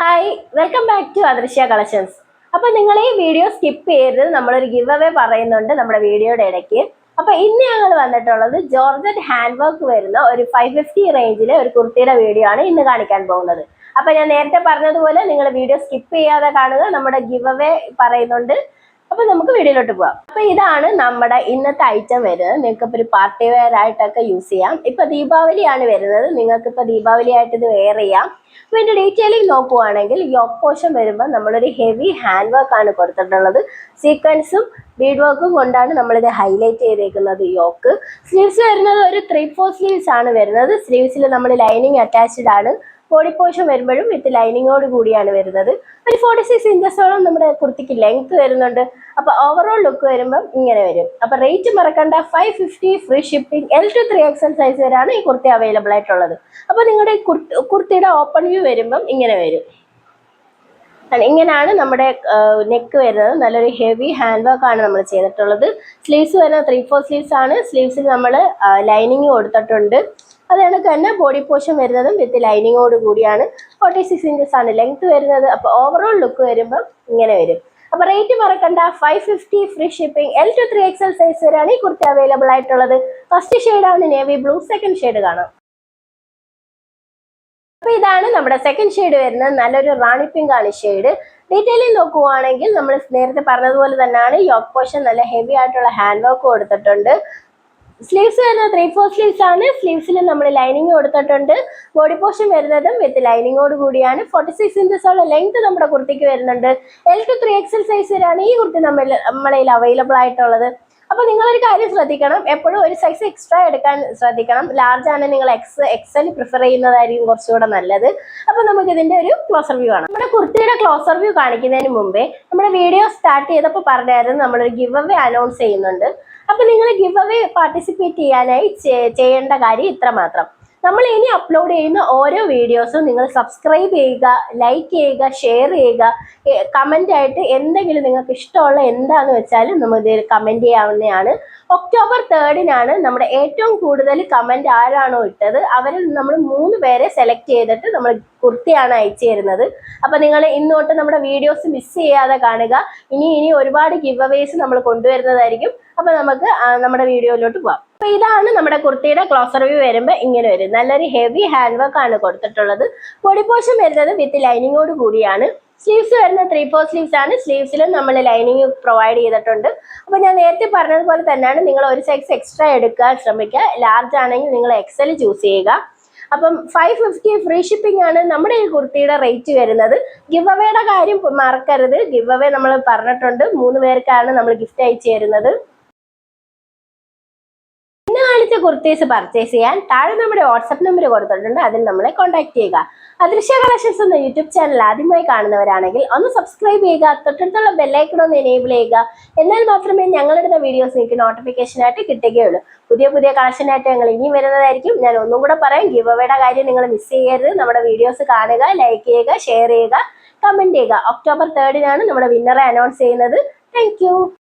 Hi, welcome back to അദൃശ്യ collections. അപ്പൊ നിങ്ങൾ ഈ വീഡിയോ സ്കിപ്പ് ചെയ്യരുത്. നമ്മളൊരു ഗിവ് അവേ പറയുന്നുണ്ട് നമ്മുടെ വീഡിയോയുടെ ഇടയ്ക്ക്. അപ്പൊ ഇന്ന് ഞങ്ങൾ വന്നിട്ടുള്ളത് ജോർജറ്റ് ഹാൻഡ് വർക്ക് വരുന്ന ഒരു 550 റേഞ്ചിലെ ഒരു കുർത്തിയുടെ വീഡിയോ ആണ് ഇന്ന് കാണിക്കാൻ പോകുന്നത്. അപ്പൊ ഞാൻ നേരത്തെ പറഞ്ഞതുപോലെ നിങ്ങൾ വീഡിയോ സ്കിപ്പ് ചെയ്യാതെ കാണുക. നമ്മുടെ ഗിവ് അവേ പറയുന്നുണ്ട്. അപ്പൊ നമുക്ക് വീഡിയോയിലോട്ട് പോവാം. അപ്പൊ ഇതാണ് നമ്മുടെ ഇന്നത്തെ ഐറ്റം വരുന്നത്. നിങ്ങൾക്ക് ഇപ്പൊ ഒരു പാർട്ടി വെയർ ആയിട്ടൊക്കെ യൂസ് ചെയ്യാം. ഇപ്പൊ ദീപാവലിയാണ് വരുന്നത്. നിങ്ങൾക്ക് ഇപ്പൊ ദീപാവലി ആയിട്ട് ഇത് വെയർ ചെയ്യാം. അപ്പൊ ഇതിന്റെ ഡീറ്റെയിലിംഗ് നോക്കുവാണെങ്കിൽ യോക്ക് പോർഷൻ വരുമ്പോൾ നമ്മളൊരു ഹെവി ഹാൻഡ് വർക്ക് ആണ് കൊടുത്തിട്ടുള്ളത്. സീക്വൻസും ബീഡ് വർക്കും കൊണ്ടാണ് നമ്മളിത് ഹൈലൈറ്റ് ചെയ്തേക്കുന്നത്. യോക്ക് സ്ലീവ്സ് വരുന്നത് ഒരു 3/4 സ്ലീവ്സ് ആണ് വരുന്നത്. സ്ലീവ്സിൽ നമ്മൾ ലൈനിങ് അറ്റാച്ച്ഡ് ആണ്. ബോഡി പോർഷൻ വരുമ്പോഴും വിത്ത് ലൈനിങ്ങോട് കൂടിയാണ് വരുന്നത്. ഒരു 46 ഇഞ്ചസോളം നമ്മുടെ കുർത്തിക്ക് ലെങ്ത് വരുന്നുണ്ട്. അപ്പൊ ഓവറോൾ ലുക്ക് വരുമ്പോൾ ഇങ്ങനെ വരും. അപ്പൊ റേറ്റ് മറക്കണ്ട, 550 free shipping. L to 3XL size വരെയാണ് ഈ കുർത്തി അവൈലബിൾ ആയിട്ടുള്ളത്. അപ്പൊ നിങ്ങളുടെ കുർത്തിയുടെ ഓപ്പൺ വ്യൂ വരുമ്പം ഇങ്ങനെ വരും. ഇങ്ങനെയാണ് നമ്മുടെ നെക്ക് വരുന്നത്. നല്ലൊരു ഹെവി ഹാൻഡ് വർക്ക് ആണ് നമ്മൾ ചെയ്തിട്ടുള്ളത്. സ്ലീവ്സ് വരുന്നത് 3/4 സ്ലീവ്സ് ആണ്. സ്ലീവ്സിൽ നമ്മൾ ലൈനിങ് കൊടുത്തിട്ടുണ്ട്. അത് കണക്ക് തന്നെ ബോഡി പോർഷൻ വരുന്നതും വിത്ത് ലൈനിങ്ങോട് കൂടിയാണ്. 46 ഇഞ്ചസ് ആണ് ലെങ്ത് വരുന്നത്. അപ്പൊ ഓവറോൾ ലുക്ക് വരുമ്പോൾ ഇങ്ങനെ വരും. അപ്പൊ റേറ്റ് മറക്കണ്ട, 550 free shipping. L to 3XL size വരെയാണ് ഈ കുർത്തി അവൈലബിൾ ആയിട്ടുള്ളത്. ഫസ്റ്റ് ഷെയ്ഡാണ് നേവി ബ്ലൂ. സെക്കൻഡ് ഷെയ്ഡ് കാണാം. അപ്പൊ ഇതാണ് നമ്മുടെ സെക്കൻഡ് ഷെയ്ഡ് വരുന്നത്. നല്ലൊരു റാണി പിങ്ക് ആണ് ഷെയ്ഡ്. ഡീറ്റെയിലിംഗ് നോക്കുവാണെങ്കിൽ നമ്മൾ നേരത്തെ പറഞ്ഞതുപോലെ തന്നെയാണ്. യോക്ക് പോർഷൻ നല്ല ഹെവി ആയിട്ടുള്ള ഹാൻഡ് വർക്ക് കൊടുത്തിട്ടുണ്ട്. സ്ലീവ്സ് വരുന്നത് 3/4 സ്ലീവ്സ് ആണ്. സ്ലീവ്സിൽ നമ്മൾ ലൈനിങ് കൊടുത്തിട്ടുണ്ട്. ബോഡി പോർഷൻ വരുന്നതും വിത്ത് ലൈനിങ്ങോട് കൂടിയാണ്. 46 ഇഞ്ചസോളം ലെങ്ത് നമ്മുടെ കുർത്തിക്ക് വരുന്നുണ്ട്. L to 3XL സൈസ് വരെയാണ് ഈ കുർത്തി നമ്മളതിൽ അവൈലബിൾ ആയിട്ടുള്ളത്. അപ്പൊ നിങ്ങളൊരു കാര്യം ശ്രദ്ധിക്കണം, എപ്പോഴും ഒരു സൈസ് എക്സ്ട്രാ എടുക്കാൻ ശ്രദ്ധിക്കണം. ലാർജ് ആണ് നിങ്ങൾ എക്സൽ പ്രിഫർ ചെയ്യുന്നതായിരിക്കും കുറച്ചുകൂടെ നല്ലത്. അപ്പൊ നമുക്ക് ഇതിന്റെ ഒരു ക്ലോസർ വ്യൂ ആണ്. നമ്മുടെ കുർത്തിയുടെ ക്ലോസർ വ്യൂ കാണിക്കുന്നതിന് മുമ്പേ നമ്മുടെ വീഡിയോ സ്റ്റാർട്ട് ചെയ്തപ്പോൾ പറഞ്ഞായിരുന്നു നമ്മളൊരു ഗിവ് അവേ അനൗൺസ് ചെയ്യുന്നുണ്ട്. അപ്പൊ നിങ്ങൾ ഗിവ് അവേ പാർട്ടിസിപ്പേറ്റ് ചെയ്യാനായി ചെയ്യേണ്ട കാര്യം ഇത്ര മാത്രം. നമ്മൾ ഇനി അപ്ലോഡ് ചെയ്യുന്ന ഓരോ വീഡിയോസും നിങ്ങൾ സബ്സ്ക്രൈബ് ചെയ്യുക, ലൈക്ക് ചെയ്യുക, ഷെയർ ചെയ്യുക. കമന്റ് ആയിട്ട് എന്തെങ്കിലും നിങ്ങൾക്ക് ഇഷ്ടമുള്ള എന്താന്ന് വെച്ചാലും നമുക്ക് കമന്റ് ചെയ്യാവുന്നതാണ്. ഒക്ടോബർ 3-നാണ് നമ്മുടെ ഏറ്റവും കൂടുതൽ കമന്റ് ആരാണോ ഇട്ടത് അവരിൽ നമ്മൾ 3 പേരെ സെലക്ട് ചെയ്തിട്ട് നമ്മൾ കുർത്തിയാണ് അയച്ചു തരുന്നത്. അപ്പൊ നിങ്ങൾ ഇന്നോട്ട് നമ്മുടെ വീഡിയോസ് മിസ് ചെയ്യാതെ കാണുക. ഇനി ഒരുപാട് ഗിവ് അവേസ് നമ്മൾ കൊണ്ടുവരുന്നതായിരിക്കും. അപ്പൊ നമുക്ക് നമ്മുടെ വീഡിയോയിലോട്ട് പോവാം. അപ്പൊ ഇതാണ് നമ്മുടെ കുർത്തിയുടെ ക്ലോസർ വ്യൂ വരുമ്പോൾ ഇങ്ങനെ വരും. നല്ലൊരു ഹെവി ഹാൻഡ് വർക്ക് ആണ് കൊടുത്തിട്ടുള്ളത്. ബോഡി പോർഷൻ വരുന്നത് വിത്ത് ലൈനിങ്ങോട് കൂടിയാണ്. സ്ലീവ്സ് വരുന്നത് 3/4 സ്ലീവ്സ് ആണ്. സ്ലീവ്സിലും നമ്മൾ ലൈനിങ് പ്രൊവൈഡ് ചെയ്തിട്ടുണ്ട്. അപ്പൊ ഞാൻ നേരത്തെ പറഞ്ഞതുപോലെ തന്നെയാണ്, നിങ്ങൾ ഒരു സൈസ് എക്സ്ട്രാ എടുക്കാൻ ശ്രമിക്കുക. ലാർജ് ആണെങ്കിൽ നിങ്ങൾ എക്സൽ ചൂസ് ചെയ്യുക. അപ്പം 550 ഫ്രീ ഷിപ്പിംഗ് ആണ് നമ്മുടെ ഈ കുർത്തിയുടെ റേറ്റ് വരുന്നത്. ഗിവ് അവയുടെ കാര്യം മറക്കരുത്. ഗിവ് അവേ നമ്മൾ പറഞ്ഞിട്ടുണ്ട്. 3 പേർക്കാണ് നമ്മൾ ഗിഫ്റ്റ് അയച്ചു തരുന്നത്. കാണിച്ച കുർത്തീസ് പർച്ചേസ് ചെയ്യാൻ താഴെ നമ്മുടെ വാട്സ്ആപ്പ് നമ്പർ കൊടുത്തിട്ടുണ്ട്. അതിൽ നമ്മളെ കോൺടാക്ട് ചെയ്യുക. അദൃശ്യ കളക്ഷൻസ് എന്ന യൂട്യൂബ് ചാനൽ ആദ്യമായി കാണുന്നവരാണെങ്കിൽ ഒന്ന് സബ്സ്ക്രൈബ് ചെയ്യുക. തൊട്ടടുത്തുള്ള ബെല്ലൈക്കൺ ഒന്ന് എനേബിൾ ചെയ്യുക. എന്നാൽ മാത്രമേ ഞങ്ങളിടുന്ന വീഡിയോസ് നിങ്ങൾക്ക് നോട്ടിഫിക്കേഷൻ ആയിട്ട് കിട്ടുകയുള്ളൂ. പുതിയ കളക്ഷനായിട്ട് ഞങ്ങൾ ഇനി വരുന്നതായിരിക്കും. ഞാൻ ഒന്നും കൂടെ പറയാം, ഗിവ് അവയുടെ കാര്യം നിങ്ങൾ മിസ് ചെയ്യരുത്. നമ്മുടെ വീഡിയോസ് കാണുക, ലൈക്ക് ചെയ്യുക, ഷെയർ ചെയ്യുക, കമന്റ് ചെയ്യുക. ഒക്ടോബർ 3-നാണ് നമ്മുടെ വിന്നറെ അനൗൺസ് ചെയ്യുന്നത്. താങ്ക്